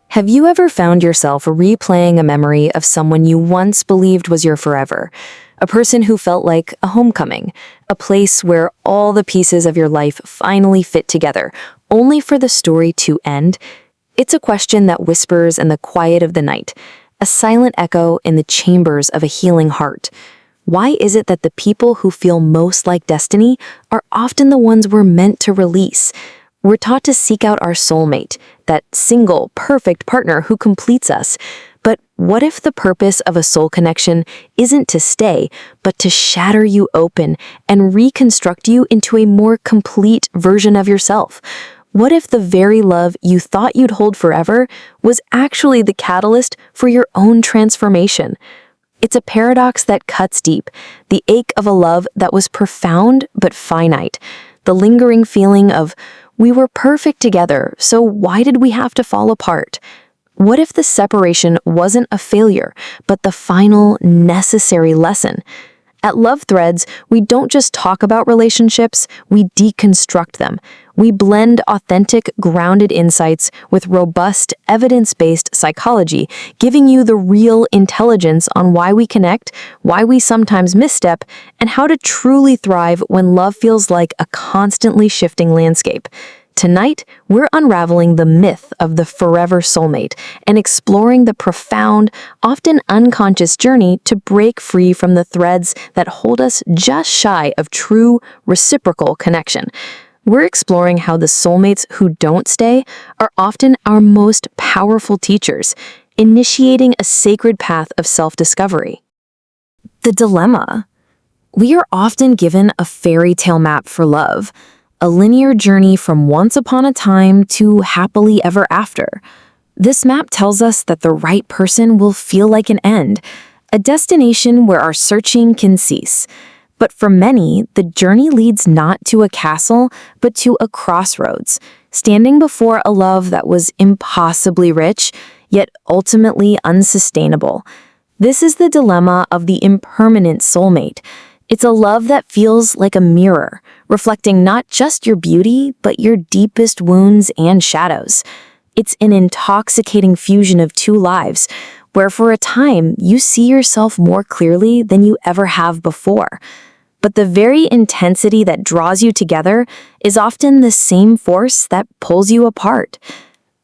Have you ever found yourself replaying a memory of someone you once believed was your forever? A person who felt like a homecoming, a place where all the pieces of your life finally fit together, only for the story to end? It's a question that whispers in the quiet of the night, a silent echo in the chambers of a healing heart. Why is it that the people who feel most like destiny are often the ones we're meant to release? We're taught to seek out our soulmate, that single, perfect partner who completes us. But what if the purpose of a soul connection isn't to stay, but to shatter you open and reconstruct you into a more complete version of yourself? What if the very love you thought you'd hold forever was actually the catalyst for your own transformation? It's a paradox that cuts deep, the ache of a love that was profound but finite, the lingering feeling of, we were perfect together, so why did we have to fall apart? What if the separation wasn't a failure, but the final, necessary lesson? At Love Threads, we don't just talk about relationships, we deconstruct them. We blend authentic, grounded insights with robust, evidence-based psychology, giving you the real intelligence on why we connect, why we sometimes misstep, and how to truly thrive when love feels like a constantly shifting landscape. Tonight, we're unraveling the myth of the forever soulmate and exploring the profound, often unconscious journey to break free from the threads that hold us just shy of true, reciprocal connection. We're exploring how the soulmates who don't stay are often our most powerful teachers, initiating a sacred path of self-discovery. The dilemma. We are often given a fairy tale map for love, a linear journey from once upon a time to happily ever after. This map tells us that the right person will feel like an end, a destination where our searching can cease. But for many, the journey leads not to a castle, but to a crossroads, standing before a love that was impossibly rich, yet ultimately unsustainable. This is the dilemma of the impermanent soulmate. It's a love that feels like a mirror, reflecting not just your beauty, but your deepest wounds and shadows. It's an intoxicating fusion of two lives, where for a time you see yourself more clearly than you ever have before. But the very intensity that draws you together is often the same force that pulls you apart.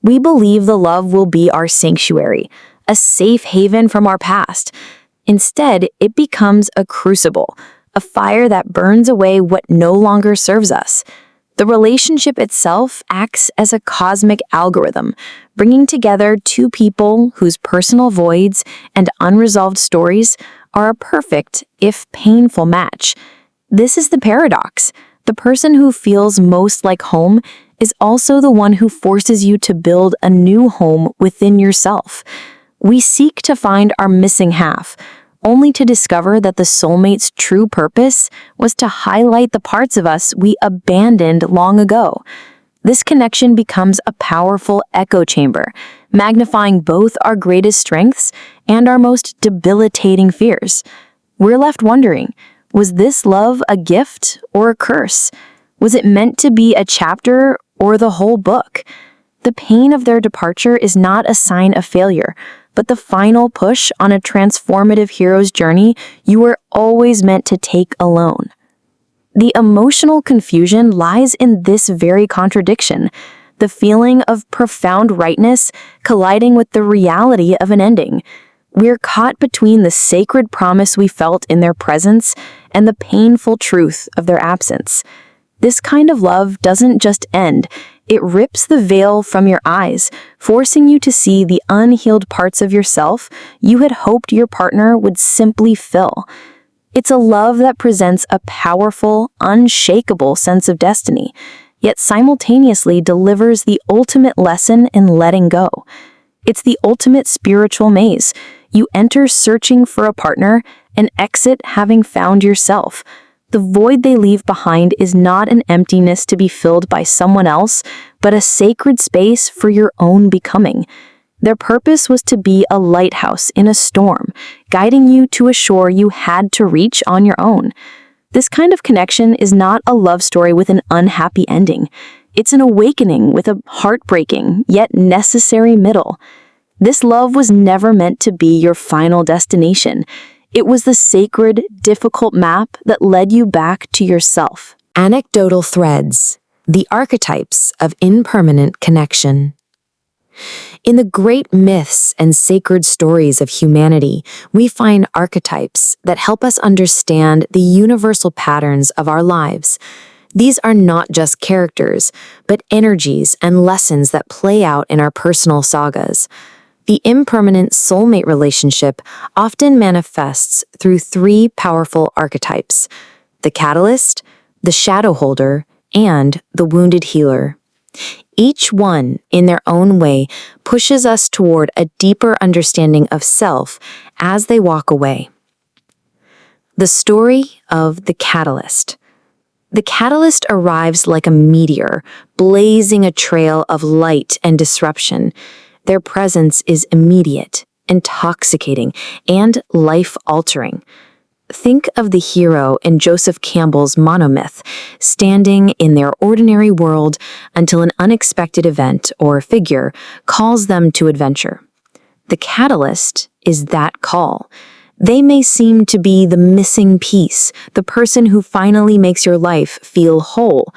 We believe the love will be our sanctuary, a safe haven from our past. Instead, it becomes a crucible, a fire that burns away what no longer serves us. The relationship itself acts as a cosmic algorithm, bringing together two people whose personal voids and unresolved stories are a perfect, if painful, match. This is the paradox. The person who feels most like home is also the one who forces you to build a new home within yourself. We seek to find our missing half, only to discover that the soulmate's true purpose was to highlight the parts of us we abandoned long ago. This connection becomes a powerful echo chamber, magnifying both our greatest strengths and our most debilitating fears. We're left wondering, was this love a gift or a curse? Was it meant to be a chapter or the whole book? The pain of their departure is not a sign of failure, but the final push on a transformative hero's journey you were always meant to take alone. The emotional confusion lies in this very contradiction, the feeling of profound rightness colliding with the reality of an ending. We're caught between the sacred promise we felt in their presence and the painful truth of their absence. This kind of love doesn't just end, it rips the veil from your eyes, forcing you to see the unhealed parts of yourself you had hoped your partner would simply fill. It's a love that presents a powerful, unshakable sense of destiny, yet simultaneously delivers the ultimate lesson in letting go. It's the ultimate spiritual maze. You enter searching for a partner and exit having found yourself. The void they leave behind is not an emptiness to be filled by someone else, but a sacred space for your own becoming. Their purpose was to be a lighthouse in a storm, guiding you to a shore you had to reach on your own. This kind of connection is not a love story with an unhappy ending. It's an awakening with a heartbreaking, yet necessary middle. This love was never meant to be your final destination. It was the sacred, difficult map that led you back to yourself. Anecdotal threads, the archetypes of impermanent connection. In the great myths and sacred stories of humanity, we find archetypes that help us understand the universal patterns of our lives. These are not just characters, but energies and lessons that play out in our personal sagas. The impermanent soulmate relationship often manifests through three powerful archetypes: the catalyst, the shadow holder, and the wounded healer. Each one, in their own way, pushes us toward a deeper understanding of self as they walk away. The story of the catalyst. The catalyst arrives like a meteor, blazing a trail of light and disruption. Their presence is immediate, intoxicating, and life-altering. Think of the hero in Joseph Campbell's monomyth, standing in their ordinary world until an unexpected event or figure calls them to adventure. The catalyst is that call. They may seem to be the missing piece, the person who finally makes your life feel whole.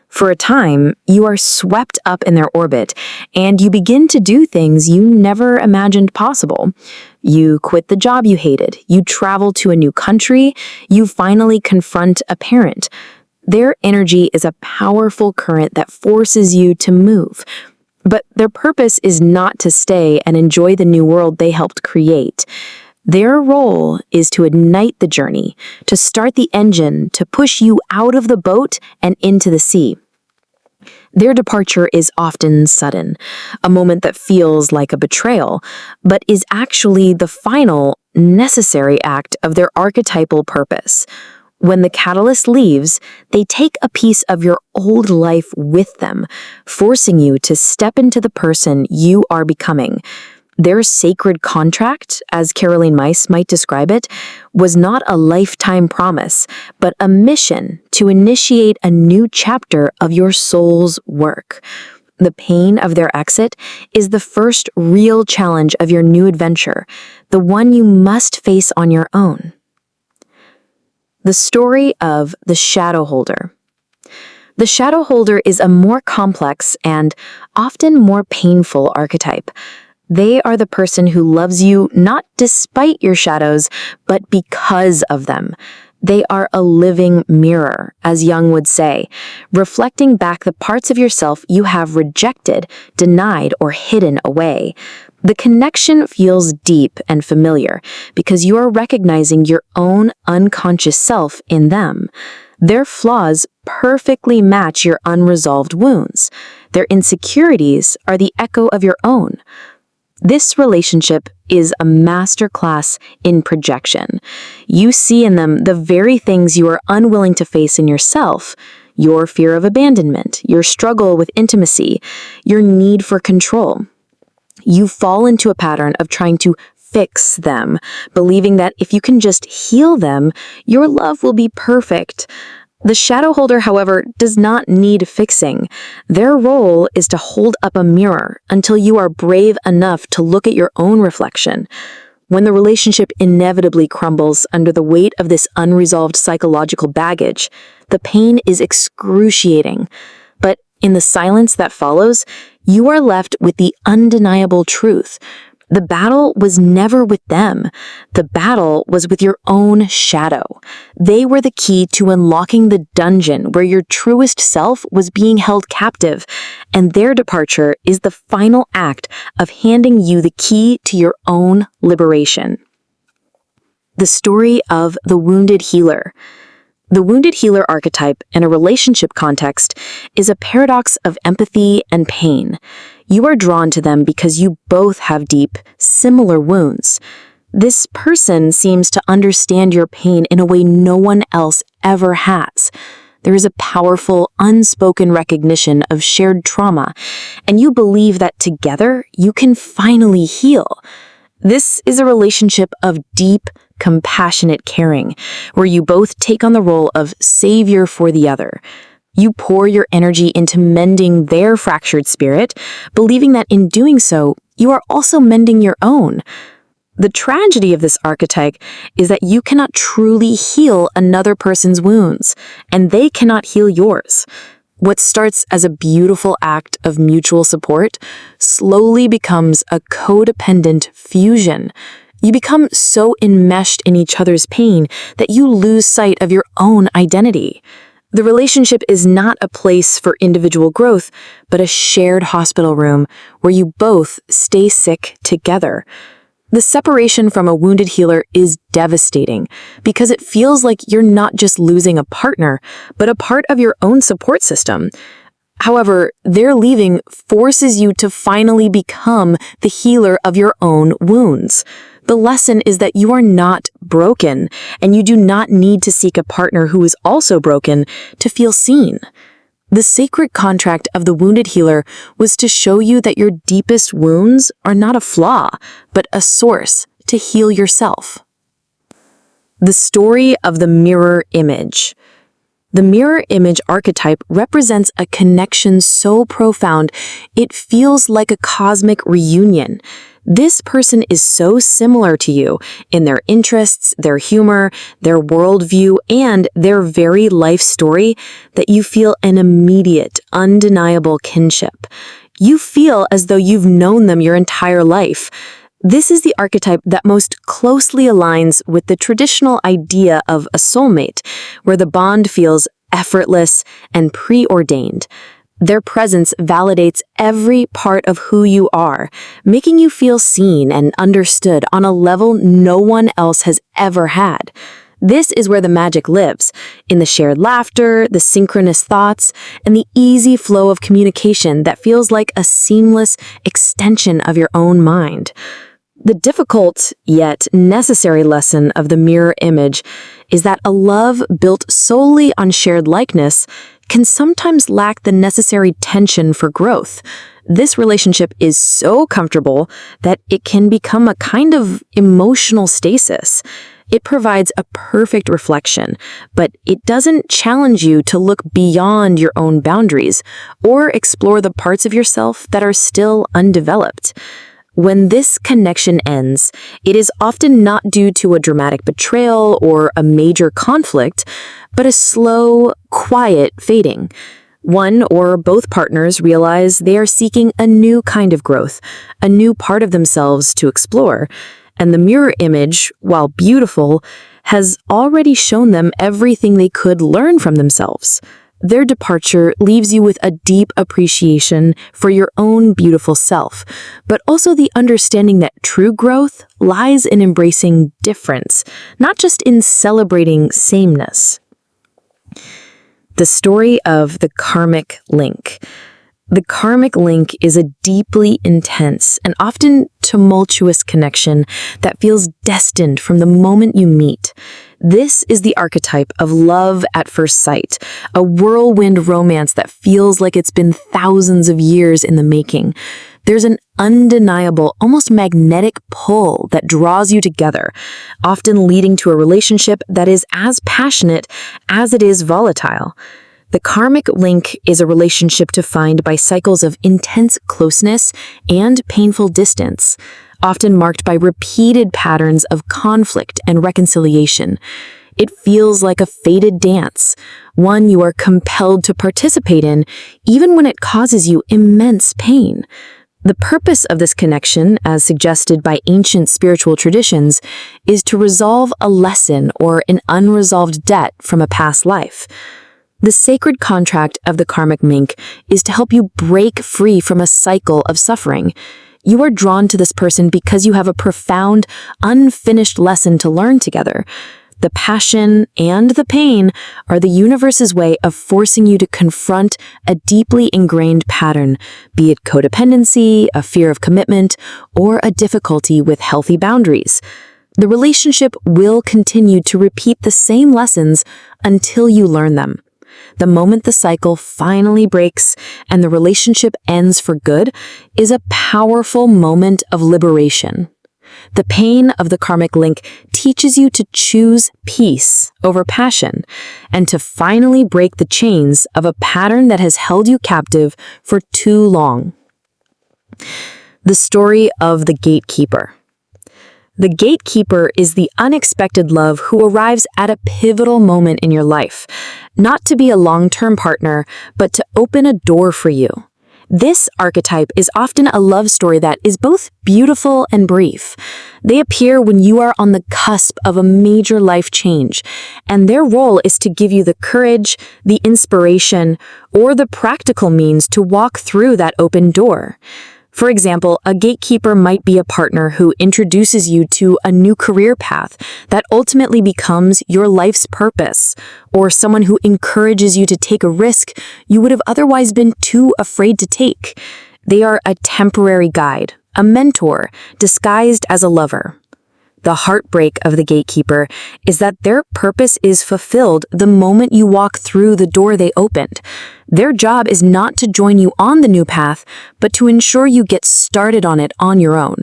For a time, you are swept up in their orbit, and you begin to do things you never imagined possible. You quit the job you hated, you travel to a new country, you finally confront a parent. Their energy is a powerful current that forces you to move. But their purpose is not to stay and enjoy the new world they helped create. Their role is to ignite the journey, to start the engine, to push you out of the boat and into the sea. Their departure is often sudden, a moment that feels like a betrayal, but is actually the final, necessary act of their archetypal purpose. When the catalyst leaves, they take a piece of your old life with them, forcing you to step into the person you are becoming. Their sacred contract, as Caroline Myss might describe it, was not a lifetime promise, but a mission to initiate a new chapter of your soul's work. The pain of their exit is the first real challenge of your new adventure, the one you must face on your own. The story of the shadow holder. The shadow holder is a more complex and often more painful archetype. They are the person who loves you not despite your shadows, but because of them. They are a living mirror, as Jung would say, reflecting back the parts of yourself you have rejected, denied, or hidden away. The connection feels deep and familiar because you are recognizing your own unconscious self in them. Their flaws perfectly match your unresolved wounds. Their insecurities are the echo of your own. This relationship is a masterclass in projection. You see in them the very things you are unwilling to face in yourself: your fear of abandonment, your struggle with intimacy, your need for control. You fall into a pattern of trying to fix them, believing that if you can just heal them, your love will be perfect. The shadow holder, however, does not need fixing. Their role is to hold up a mirror until you are brave enough to look at your own reflection. When the relationship inevitably crumbles under the weight of this unresolved psychological baggage, the pain is excruciating. But in the silence that follows, you are left with the undeniable truth. The battle was never with them. The battle was with your own shadow. They were the key to unlocking the dungeon where your truest self was being held captive, and their departure is the final act of handing you the key to your own liberation. The story of the wounded healer. The wounded healer archetype in a relationship context is a paradox of empathy and pain. You are drawn to them because you both have deep, similar wounds. This person seems to understand your pain in a way no one else ever has. There is a powerful, unspoken recognition of shared trauma, and you believe that together you can finally heal. This is a relationship of deep, compassionate caring, where you both take on the role of savior for the other. You pour your energy into mending their fractured spirit, believing that in doing so, you are also mending your own. The tragedy of this archetype is that you cannot truly heal another person's wounds, and they cannot heal yours. What starts as a beautiful act of mutual support slowly becomes a codependent fusion. You become so enmeshed in each other's pain that you lose sight of your own identity. The relationship is not a place for individual growth, but a shared hospital room where you both stay sick together. The separation from a wounded healer is devastating because it feels like you're not just losing a partner, but a part of your own support system. However, their leaving forces you to finally become the healer of your own wounds. The lesson is that you are not broken, and you do not need to seek a partner who is also broken to feel seen. The sacred contract of the wounded healer was to show you that your deepest wounds are not a flaw, but a source to heal yourself. The story of the mirror image. The mirror image archetype represents a connection so profound it feels like a cosmic reunion. This person is so similar to you in their interests, their humor, their worldview, and their very life story that you feel an immediate, undeniable kinship. You feel as though you've known them your entire life. This is the archetype that most closely aligns with the traditional idea of a soulmate, where the bond feels effortless and preordained. Their presence validates every part of who you are, making you feel seen and understood on a level no one else has ever had. This is where the magic lives, in the shared laughter, the synchronous thoughts, and the easy flow of communication that feels like a seamless extension of your own mind. The difficult, yet necessary lesson of the mirror image is that a love built solely on shared likeness can sometimes lack the necessary tension for growth. This relationship is so comfortable that it can become a kind of emotional stasis. It provides a perfect reflection, but it doesn't challenge you to look beyond your own boundaries or explore the parts of yourself that are still undeveloped. When this connection ends, it is often not due to a dramatic betrayal or a major conflict, but a slow, quiet fading. One or both partners realize they are seeking a new kind of growth, a new part of themselves to explore, and the mirror image, while beautiful, has already shown them everything they could learn from themselves. Their departure leaves you with a deep appreciation for your own beautiful self, but also the understanding that true growth lies in embracing difference, not just in celebrating sameness. The story of the karmic link. The karmic link is a deeply intense and often tumultuous connection that feels destined from the moment you meet. This is the archetype of love at first sight, a whirlwind romance that feels like it's been thousands of years in the making. There's an undeniable, almost magnetic pull that draws you together, often leading to a relationship that is as passionate as it is volatile. The karmic link is a relationship defined by cycles of intense closeness and painful distance, often marked by repeated patterns of conflict and reconciliation. It feels like a fated dance, one you are compelled to participate in, even when it causes you immense pain. The purpose of this connection, as suggested by ancient spiritual traditions, is to resolve a lesson or an unresolved debt from a past life. The sacred contract of the karmic link is to help you break free from a cycle of suffering. You are drawn to this person because you have a profound, unfinished lesson to learn together. The passion and the pain are the universe's way of forcing you to confront a deeply ingrained pattern, be it codependency, a fear of commitment, or a difficulty with healthy boundaries. The relationship will continue to repeat the same lessons until you learn them. The moment the cycle finally breaks and the relationship ends for good is a powerful moment of liberation. The pain of the karmic link teaches you to choose peace over passion and to finally break the chains of a pattern that has held you captive for too long. The story of the gatekeeper. The gatekeeper is the unexpected love who arrives at a pivotal moment in your life, not to be a long-term partner, but to open a door for you. This archetype is often a love story that is both beautiful and brief. They appear when you are on the cusp of a major life change, and their role is to give you the courage, the inspiration, or the practical means to walk through that open door. For example, a gatekeeper might be a partner who introduces you to a new career path that ultimately becomes your life's purpose, or someone who encourages you to take a risk you would have otherwise been too afraid to take. They are a temporary guide, a mentor, disguised as a lover. The heartbreak of the gatekeeper is that their purpose is fulfilled the moment you walk through the door they opened. Their job is not to join you on the new path, but to ensure you get started on it on your own.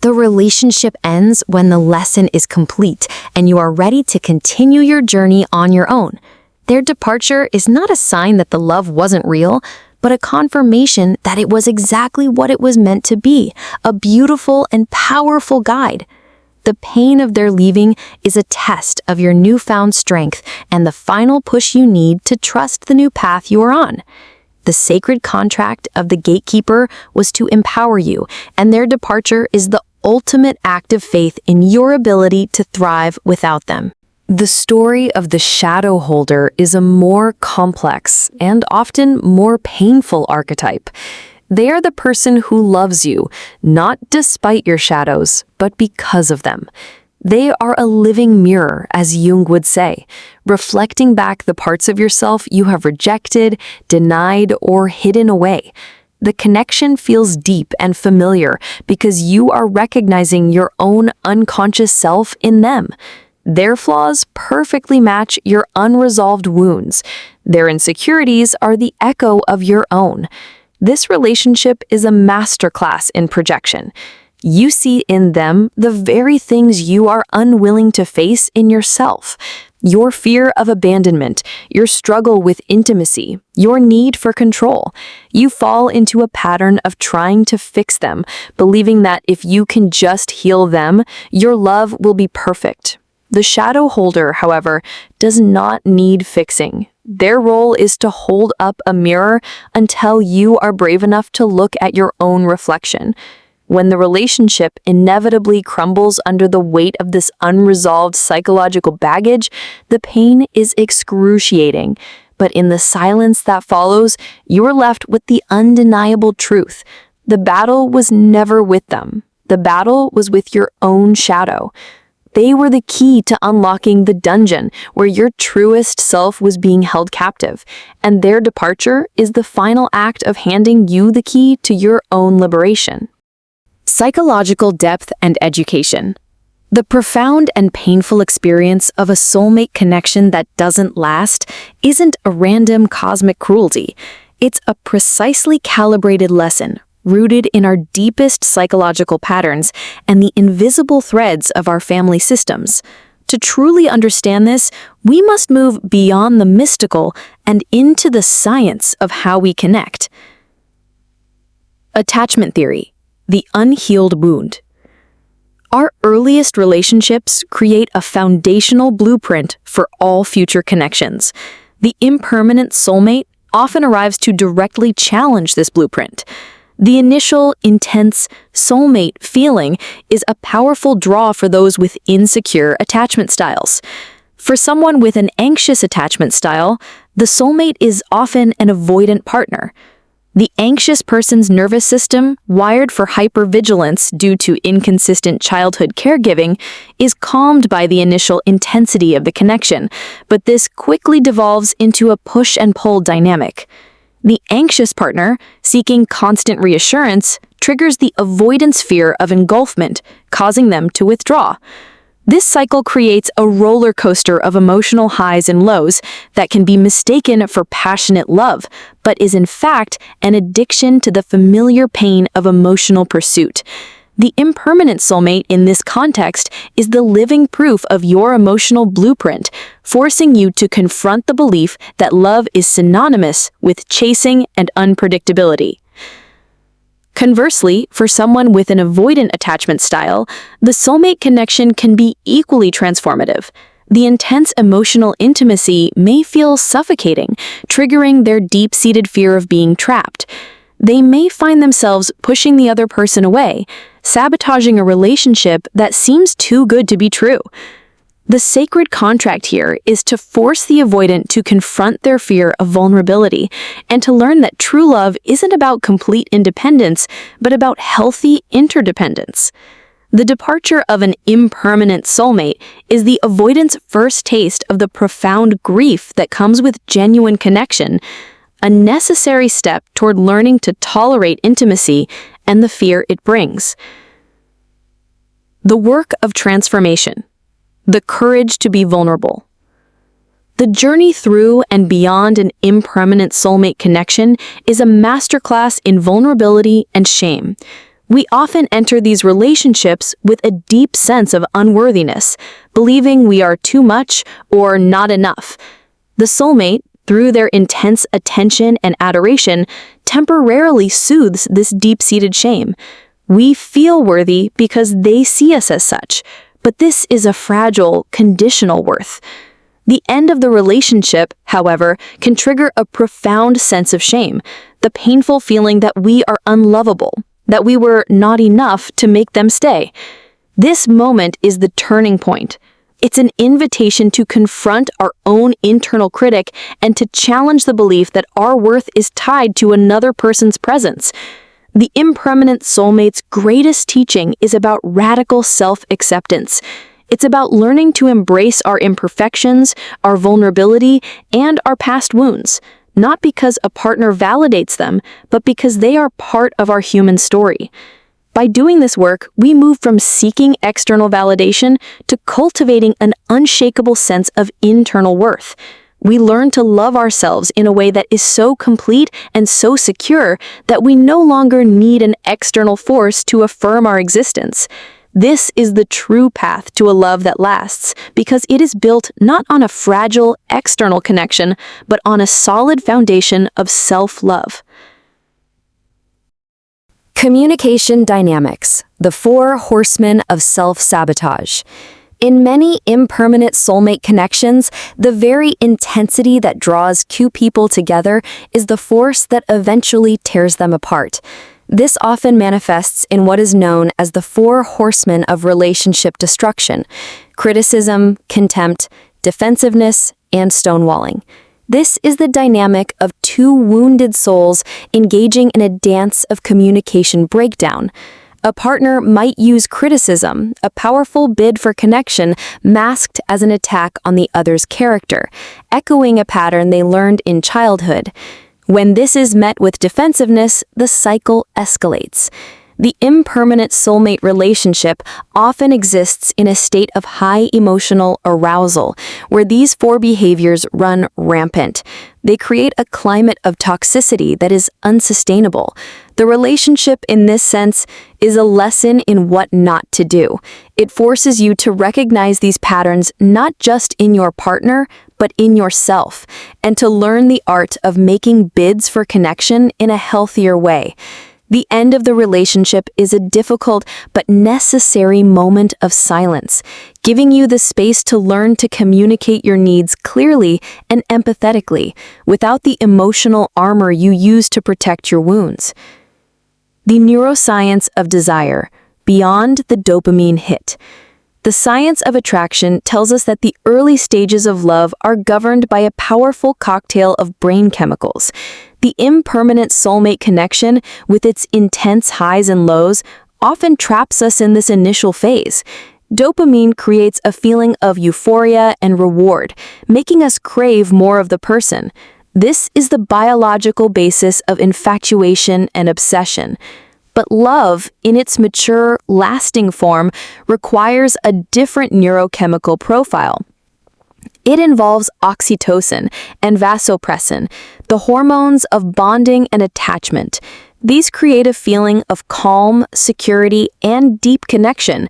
The relationship ends when the lesson is complete and you are ready to continue your journey on your own. Their departure is not a sign that the love wasn't real, but a confirmation that it was exactly what it was meant to be, a beautiful and powerful guide. The pain of their leaving is a test of your newfound strength and the final push you need to trust the new path you are on. The sacred contract of the gatekeeper was to empower you, and their departure is the ultimate act of faith in your ability to thrive without them. The story of the shadow holder is a more complex and often more painful archetype. They are the person who loves you, not despite your shadows, but because of them. They are a living mirror, as Jung would say, reflecting back the parts of yourself you have rejected, denied, or hidden away. The connection feels deep and familiar because you are recognizing your own unconscious self in them. Their flaws perfectly match your unresolved wounds. Their insecurities are the echo of your own. This relationship is a masterclass in projection. You see in them the very things you are unwilling to face in yourself. Your fear of abandonment, your struggle with intimacy, your need for control. You fall into a pattern of trying to fix them, believing that if you can just heal them, your love will be perfect. The shadow holder, however, does not need fixing. Their role is to hold up a mirror until you are brave enough to look at your own reflection. When the relationship inevitably crumbles under the weight of this unresolved psychological baggage, the pain is excruciating. But in the silence that follows, you are left with the undeniable truth. The battle was never with them. The battle was with your own shadow. They were the key to unlocking the dungeon where your truest self was being held captive, and their departure is the final act of handing you the key to your own liberation. Psychological depth and education. The profound and painful experience of a soulmate connection that doesn't last isn't a random cosmic cruelty. It's a precisely calibrated lesson rooted in our deepest psychological patterns and the invisible threads of our family systems. To truly understand this, we must move beyond the mystical and into the science of how we connect. Attachment theory, the unhealed wound. Our earliest relationships create a foundational blueprint for all future connections. The impermanent soulmate often arrives to directly challenge this blueprint. The initial, intense soulmate feeling is a powerful draw for those with insecure attachment styles. For someone with an anxious attachment style, the soulmate is often an avoidant partner. The anxious person's nervous system, wired for hypervigilance due to inconsistent childhood caregiving, is calmed by the initial intensity of the connection, but this quickly devolves into a push and pull dynamic. The anxious partner, seeking constant reassurance, triggers the avoidance fear of engulfment, causing them to withdraw. This cycle creates a roller coaster of emotional highs and lows that can be mistaken for passionate love, but is in fact an addiction to the familiar pain of emotional pursuit. The impermanent soulmate in this context is the living proof of your emotional blueprint, forcing you to confront the belief that love is synonymous with chasing and unpredictability. Conversely, for someone with an avoidant attachment style, the soulmate connection can be equally transformative. The intense emotional intimacy may feel suffocating, triggering their deep-seated fear of being trapped. They may find themselves pushing the other person away, sabotaging a relationship that seems too good to be true. The sacred contract here is to force the avoidant to confront their fear of vulnerability and to learn that true love isn't about complete independence, but about healthy interdependence. The departure of an impermanent soulmate is the avoidant's first taste of the profound grief that comes with genuine connection, a necessary step toward learning to tolerate intimacy and the fear it brings. The work of transformation. The courage to be vulnerable. The journey through and beyond an impermanent soulmate connection is a masterclass in vulnerability and shame. We often enter these relationships with a deep sense of unworthiness, believing we are too much or not enough. The soulmate, through their intense attention and adoration, temporarily soothes this deep-seated shame. We feel worthy because they see us as such, but this is a fragile, conditional worth. The end of the relationship, however, can trigger a profound sense of shame, the painful feeling that we are unlovable, that we were not enough to make them stay. This moment is the turning point. It's an invitation to confront our own internal critic and to challenge the belief that our worth is tied to another person's presence. The impermanent soulmate's greatest teaching is about radical self-acceptance. It's about learning to embrace our imperfections, our vulnerability, and our past wounds, not because a partner validates them, but because they are part of our human story. By doing this work, we move from seeking external validation to cultivating an unshakable sense of internal worth. We learn to love ourselves in a way that is so complete and so secure that we no longer need an external force to affirm our existence. This is the true path to a love that lasts, because it is built not on a fragile external connection, but on a solid foundation of self-love. Communication dynamics, the 4 horsemen of self-sabotage. In many impermanent soulmate connections, the very intensity that draws two people together is the force that eventually tears them apart. This often manifests in what is known as the 4 horsemen of relationship destruction: criticism, contempt, defensiveness, and stonewalling. This is the dynamic of 2 wounded souls engaging in a dance of communication breakdown. A partner might use criticism, a powerful bid for connection masked as an attack on the other's character, echoing a pattern they learned in childhood. When this is met with defensiveness, the cycle escalates. The impermanent soulmate relationship often exists in a state of high emotional arousal, where these 4 behaviors run rampant. They create a climate of toxicity that is unsustainable. The relationship, in this sense, is a lesson in what not to do. It forces you to recognize these patterns not just in your partner, but in yourself, and to learn the art of making bids for connection in a healthier way. The end of the relationship is a difficult but necessary moment of silence, giving you the space to learn to communicate your needs clearly and empathetically, without the emotional armor you use to protect your wounds. The neuroscience of desire, beyond the dopamine hit. The science of attraction tells us that the early stages of love are governed by a powerful cocktail of brain chemicals. The impermanent soulmate connection, with its intense highs and lows, often traps us in this initial phase. Dopamine creates a feeling of euphoria and reward, making us crave more of the person. This is the biological basis of infatuation and obsession. But love, in its mature, lasting form, requires a different neurochemical profile. It involves oxytocin and vasopressin, the hormones of bonding and attachment. These create a feeling of calm, security, and deep connection.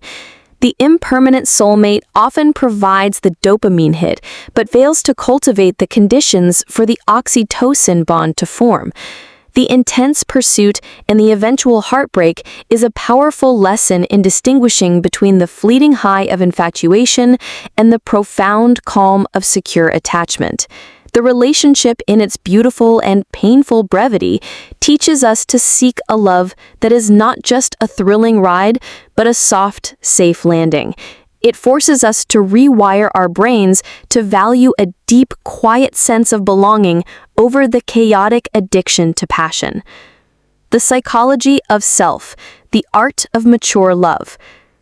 The impermanent soulmate often provides the dopamine hit, but fails to cultivate the conditions for the oxytocin bond to form. The intense pursuit and the eventual heartbreak is a powerful lesson in distinguishing between the fleeting high of infatuation and the profound calm of secure attachment. The relationship, in its beautiful and painful brevity, teaches us to seek a love that is not just a thrilling ride, but a soft, safe landing. It forces us to rewire our brains to value a deep, quiet sense of belonging over the chaotic addiction to passion. The psychology of self, the art of mature love.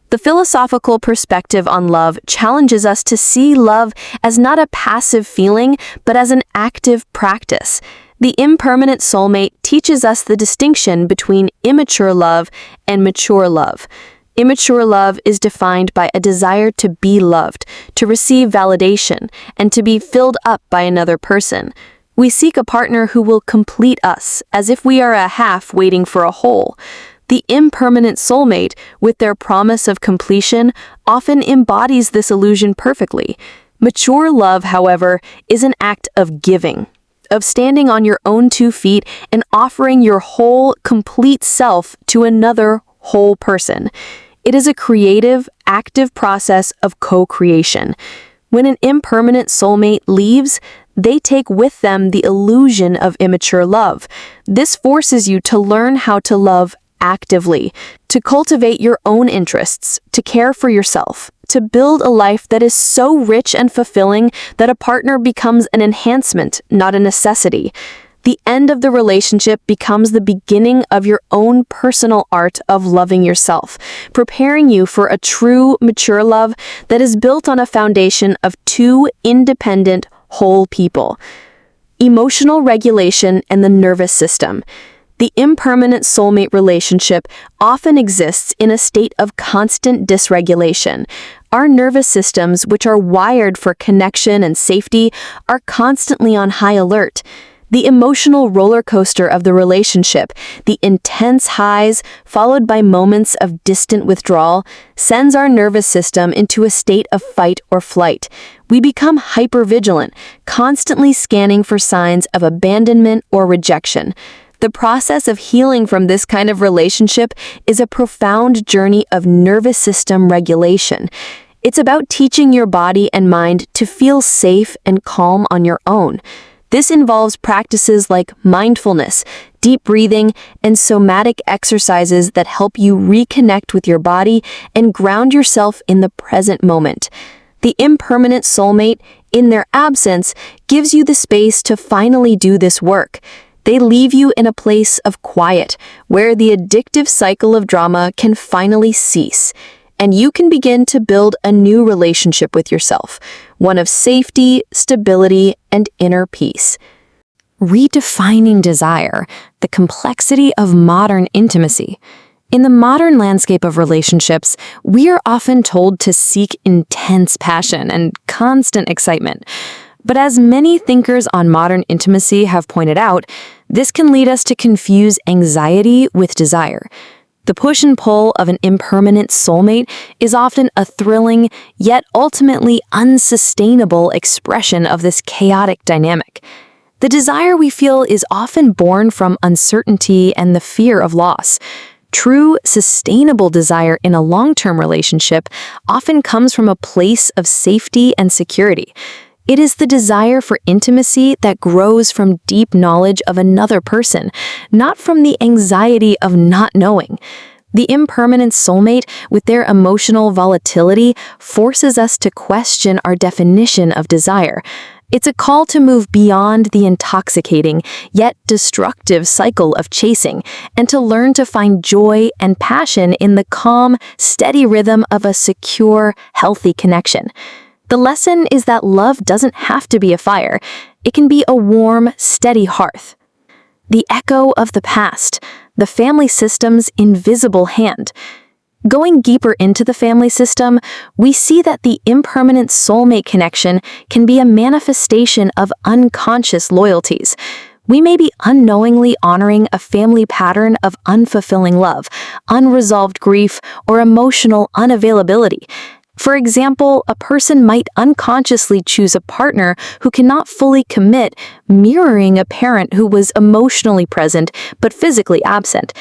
The philosophical perspective on love challenges us to see love as not a passive feeling, but as an active practice. The impermanent soulmate teaches us the distinction between immature love and mature love. Immature love is defined by a desire to be loved, to receive validation, and to be filled up by another person. We seek a partner who will complete us, as if we are a half waiting for a whole. The impermanent soulmate, with their promise of completion, often embodies this illusion perfectly. Mature love, however, is an act of giving, of standing on your own 2 feet and offering your whole, complete self to another whole person. It is a creative, active process of co-creation. When an impermanent soulmate leaves, they take with them the illusion of immature love. This forces you to learn how to love actively, to cultivate your own interests, to care for yourself, to build a life that is so rich and fulfilling that a partner becomes an enhancement, not a necessity. The end of the relationship becomes the beginning of your own personal art of loving yourself, preparing you for a true, mature love that is built on a foundation of 2 independent, whole people. Emotional regulation and the nervous system. The impermanent soulmate relationship often exists in a state of constant dysregulation. Our nervous systems, which are wired for connection and safety, are constantly on high alert. The emotional roller coaster of the relationship, the intense highs followed by moments of distant withdrawal, sends our nervous system into a state of fight or flight. We become hypervigilant, constantly scanning for signs of abandonment or rejection. The process of healing from this kind of relationship is a profound journey of nervous system regulation. It's about teaching your body and mind to feel safe and calm on your own. This involves practices like mindfulness, deep breathing, and somatic exercises that help you reconnect with your body and ground yourself in the present moment. The impermanent soulmate, in their absence, gives you the space to finally do this work. They leave you in a place of quiet, where the addictive cycle of drama can finally cease, and you can begin to build a new relationship with yourself, one of safety, stability, and inner peace. Redefining desire, the complexity of modern intimacy. In the modern landscape of relationships, we are often told to seek intense passion and constant excitement. But as many thinkers on modern intimacy have pointed out, this can lead us to confuse anxiety with desire. The push and pull of an impermanent soulmate is often a thrilling, yet ultimately unsustainable expression of this chaotic dynamic. The desire we feel is often born from uncertainty and the fear of loss. True, sustainable desire in a long-term relationship often comes from a place of safety and security. It is the desire for intimacy that grows from deep knowledge of another person, not from the anxiety of not knowing. The impermanent soulmate, with their emotional volatility, forces us to question our definition of desire. It's a call to move beyond the intoxicating, yet destructive cycle of chasing, and to learn to find joy and passion in the calm, steady rhythm of a secure, healthy connection. The lesson is that love doesn't have to be a fire. It can be a warm, steady hearth. The echo of the past, the family system's invisible hand. Going deeper into the family system, we see that the impermanent soulmate connection can be a manifestation of unconscious loyalties. We may be unknowingly honoring a family pattern of unfulfilling love, unresolved grief, or emotional unavailability. For example, a person might unconsciously choose a partner who cannot fully commit, mirroring a parent who was emotionally present but physically absent.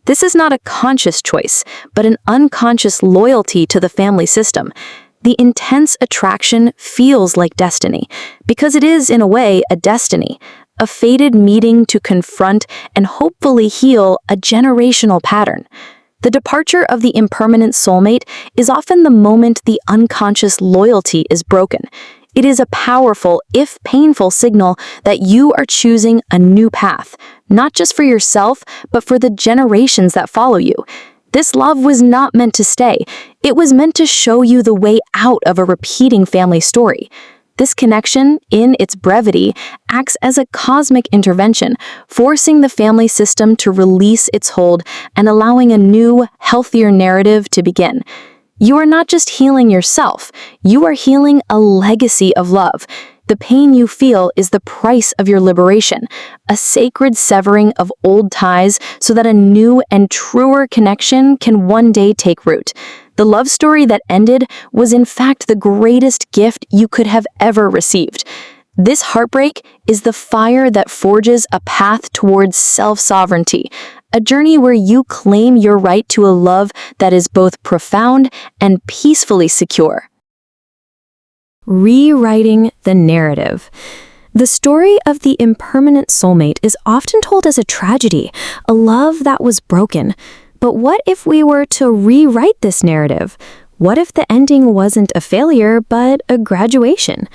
This is not a conscious choice, but an unconscious loyalty to the family system. The intense attraction feels like destiny, because it is, in a way, a destiny, a fated meeting to confront and hopefully heal a generational pattern. The departure of the impermanent soulmate is often the moment the unconscious loyalty is broken. It is a powerful, if painful, signal that you are choosing a new path, not just for yourself, but for the generations that follow you. This love was not meant to stay. It was meant to show you the way out of a repeating family story. This connection, in its brevity, acts as a cosmic intervention, forcing the family system to release its hold and allowing a new, healthier narrative to begin. You are not just healing yourself, you are healing a legacy of love. The pain you feel is the price of your liberation, a sacred severing of old ties so that a new and truer connection can one day take root. The love story that ended was in fact the greatest gift you could have ever received. This heartbreak is the fire that forges a path towards self-sovereignty, a journey where you claim your right to a love that is both profound and peacefully secure. Rewriting the narrative. The story of the impermanent soulmate is often told as a tragedy, a love that was broken. But what if we were to rewrite this narrative? What if the ending wasn't a failure, but a graduation?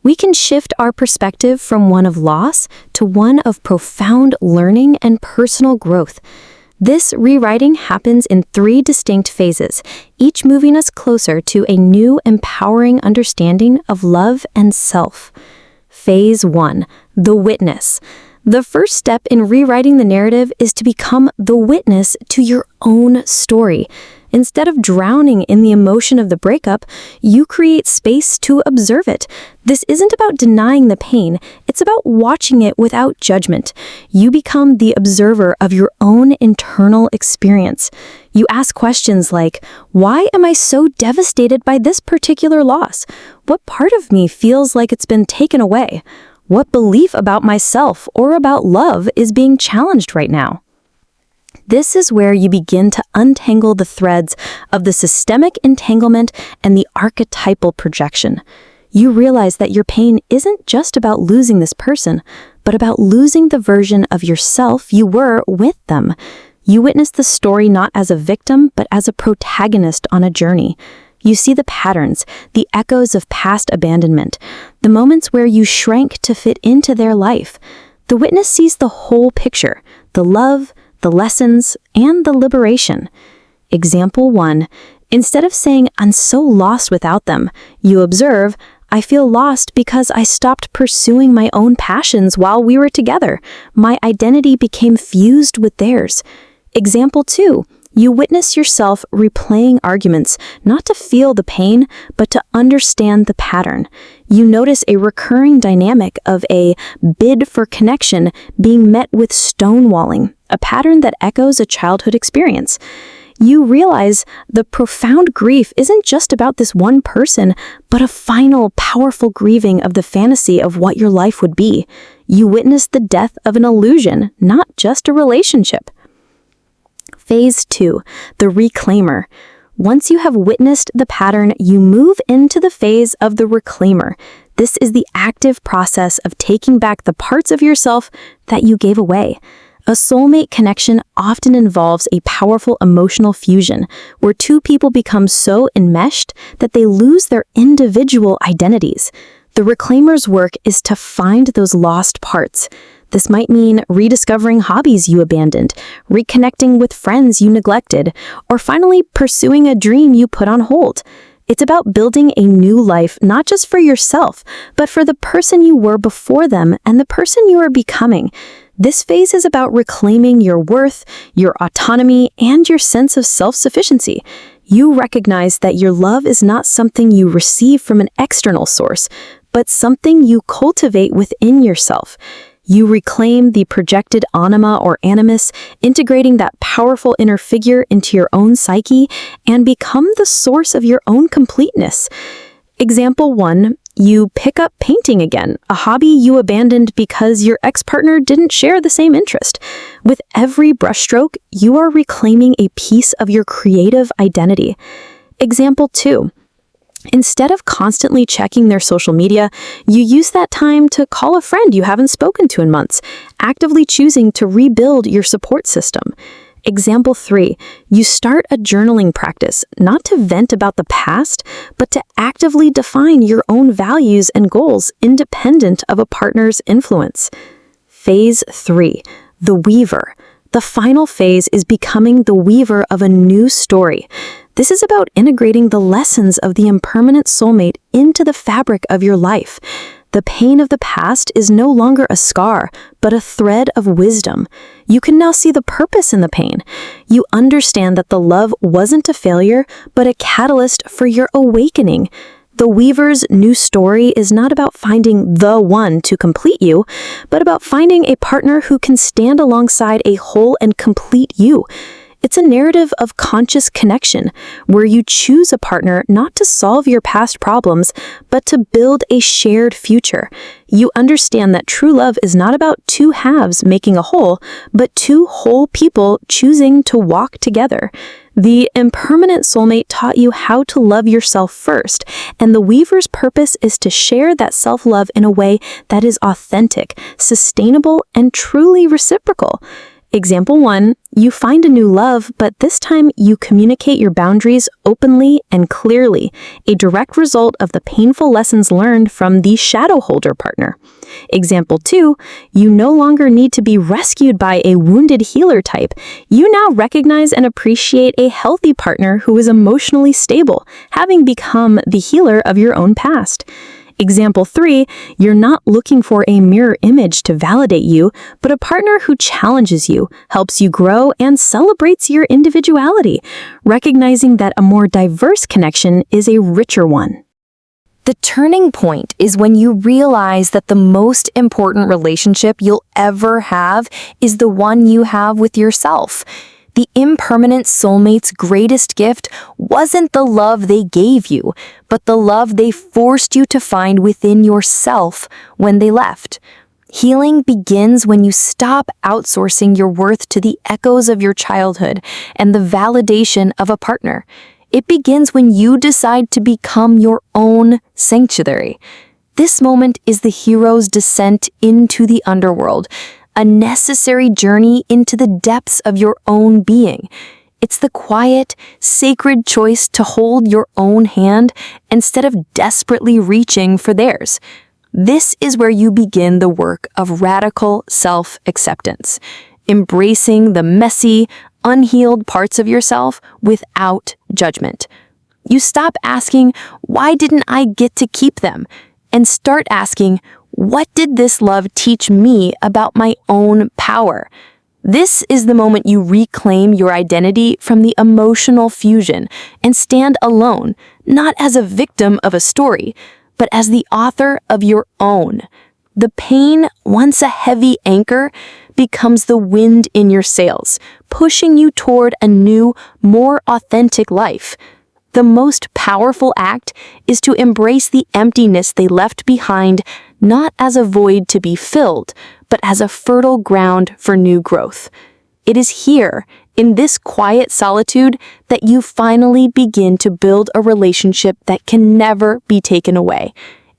We can shift our perspective from one of loss to one of profound learning and personal growth. This rewriting happens in 3 distinct phases, each moving us closer to a new, empowering understanding of love and self. Phase 1. The witness. The first step in rewriting the narrative is to become the witness to your own story. Instead of drowning in the emotion of the breakup, you create space to observe it. This isn't about denying the pain, it's about watching it without judgment. You become the observer of your own internal experience. You ask questions like, why am I so devastated by this particular loss? What part of me feels like it's been taken away? What belief about myself or about love is being challenged right now? This is where you begin to untangle the threads of the systemic entanglement and the archetypal projection. You realize that your pain isn't just about losing this person, but about losing the version of yourself you were with them. You witness the story not as a victim, but as a protagonist on a journey. You see the patterns, the echoes of past abandonment, the moments where you shrank to fit into their life. The witness sees the whole picture, the love, the lessons, and the liberation. Example 1. Instead of saying, I'm so lost without them, you observe, I feel lost because I stopped pursuing my own passions while we were together. My identity became fused with theirs. Example 2. You witness yourself replaying arguments, not to feel the pain, but to understand the pattern. You notice a recurring dynamic of a bid for connection being met with stonewalling, a pattern that echoes a childhood experience. You realize the profound grief isn't just about this one person, but a final, powerful grieving of the fantasy of what your life would be. You witness the death of an illusion, not just a relationship. Phase 2. The reclaimer. Once you have witnessed the pattern, you move into the phase of the reclaimer. This is the active process of taking back the parts of yourself that you gave away. A soulmate connection often involves a powerful emotional fusion, where 2 people become so enmeshed that they lose their individual identities. The reclaimer's work is to find those lost parts. This might mean rediscovering hobbies you abandoned, reconnecting with friends you neglected, or finally pursuing a dream you put on hold. It's about building a new life, not just for yourself, but for the person you were before them and the person you are becoming. This phase is about reclaiming your worth, your autonomy, and your sense of self-sufficiency. You recognize that your love is not something you receive from an external source, but something you cultivate within yourself. You reclaim the projected anima or animus, integrating that powerful inner figure into your own psyche and become the source of your own completeness. Example 1, you pick up painting again, a hobby you abandoned because your ex-partner didn't share the same interest. With every brushstroke, you are reclaiming a piece of your creative identity. Example 2, instead of constantly checking their social media, you use that time to call a friend you haven't spoken to in months, actively choosing to rebuild your support system. Example 3, you start a journaling practice, not to vent about the past, but to actively define your own values and goals independent of a partner's influence. Phase 3, the weaver. The final phase is becoming the weaver of a new story. This is about integrating the lessons of the impermanent soulmate into the fabric of your life. The pain of the past is no longer a scar, but a thread of wisdom. You can now see the purpose in the pain. You understand that the love wasn't a failure, but a catalyst for your awakening. The weaver's new story is not about finding the one to complete you, but about finding a partner who can stand alongside a whole and complete you. It's a narrative of conscious connection, where you choose a partner not to solve your past problems, but to build a shared future. You understand that true love is not about two halves making a whole, but two whole people choosing to walk together. The impermanent soulmate taught you how to love yourself first, and the weaver's purpose is to share that self-love in a way that is authentic, sustainable, and truly reciprocal. Example 1, you find a new love, but this time you communicate your boundaries openly and clearly, a direct result of the painful lessons learned from the shadow holder partner. Example 2, you no longer need to be rescued by a wounded healer type. You now recognize and appreciate a healthy partner who is emotionally stable, having become the healer of your own past. Example 3, you're not looking for a mirror image to validate you, but a partner who challenges you, helps you grow, and celebrates your individuality, recognizing that a more diverse connection is a richer one. The turning point is when you realize that the most important relationship you'll ever have is the one you have with yourself. The impermanent soulmate's greatest gift wasn't the love they gave you, but the love they forced you to find within yourself when they left. Healing begins when you stop outsourcing your worth to the echoes of your childhood and the validation of a partner. It begins when you decide to become your own sanctuary. This moment is the hero's descent into the underworld, a necessary journey into the depths of your own being. It's the quiet, sacred choice to hold your own hand instead of desperately reaching for theirs. This is where you begin the work of radical self-acceptance, embracing the messy, unhealed parts of yourself without judgment. You stop asking, "Why didn't I get to keep them?" and start asking, "What did this love teach me about my own power?" This is the moment you reclaim your identity from the emotional fusion and stand alone, not as a victim of a story, but as the author of your own. The pain, once a heavy anchor, becomes the wind in your sails, pushing you toward a new, more authentic life. The most powerful act is to embrace the emptiness they left behind, not as a void to be filled, but as a fertile ground for new growth. It is here, in this quiet solitude, that you finally begin to build a relationship that can never be taken away.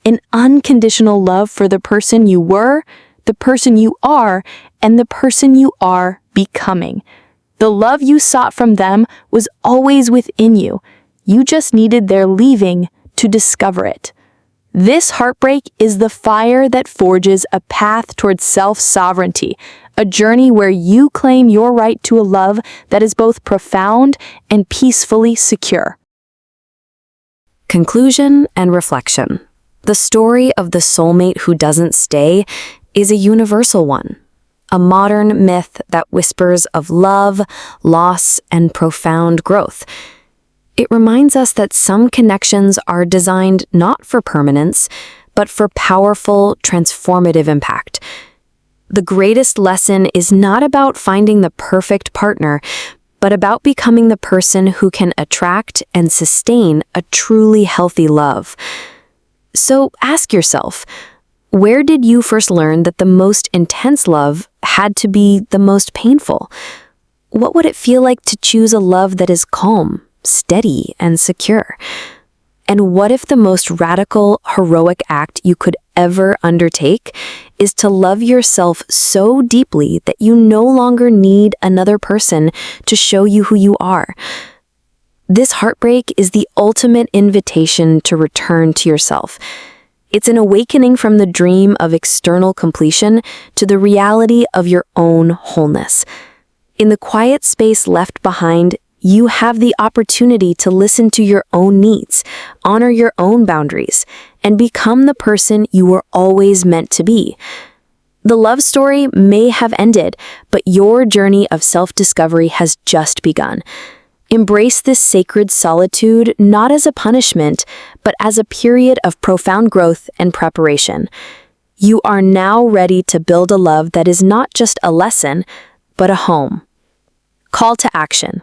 An unconditional love for the person you were, the person you are, and the person you are becoming. The love you sought from them was always within you. You just needed their leaving to discover it. This heartbreak is the fire that forges a path towards self-sovereignty, a journey where you claim your right to a love that is both profound and peacefully secure. Conclusion and reflection. The story of the soulmate who doesn't stay is a universal one, a modern myth that whispers of love, loss, and profound growth. It reminds us that some connections are designed not for permanence, but for powerful, transformative impact. The greatest lesson is not about finding the perfect partner, but about becoming the person who can attract and sustain a truly healthy love. So ask yourself, where did you first learn that the most intense love had to be the most painful? What would it feel like to choose a love that is calm, steady, and secure? And what if the most radical, heroic act you could ever undertake is to love yourself so deeply that you no longer need another person to show you who you are? This heartbreak is the ultimate invitation to return to yourself. It's an awakening from the dream of external completion to the reality of your own wholeness. In the quiet space left behind, you have the opportunity to listen to your own needs, honor your own boundaries, and become the person you were always meant to be. The love story may have ended, but your journey of self-discovery has just begun. Embrace this sacred solitude not as a punishment, but as a period of profound growth and preparation. You are now ready to build a love that is not just a lesson, but a home. Call to action.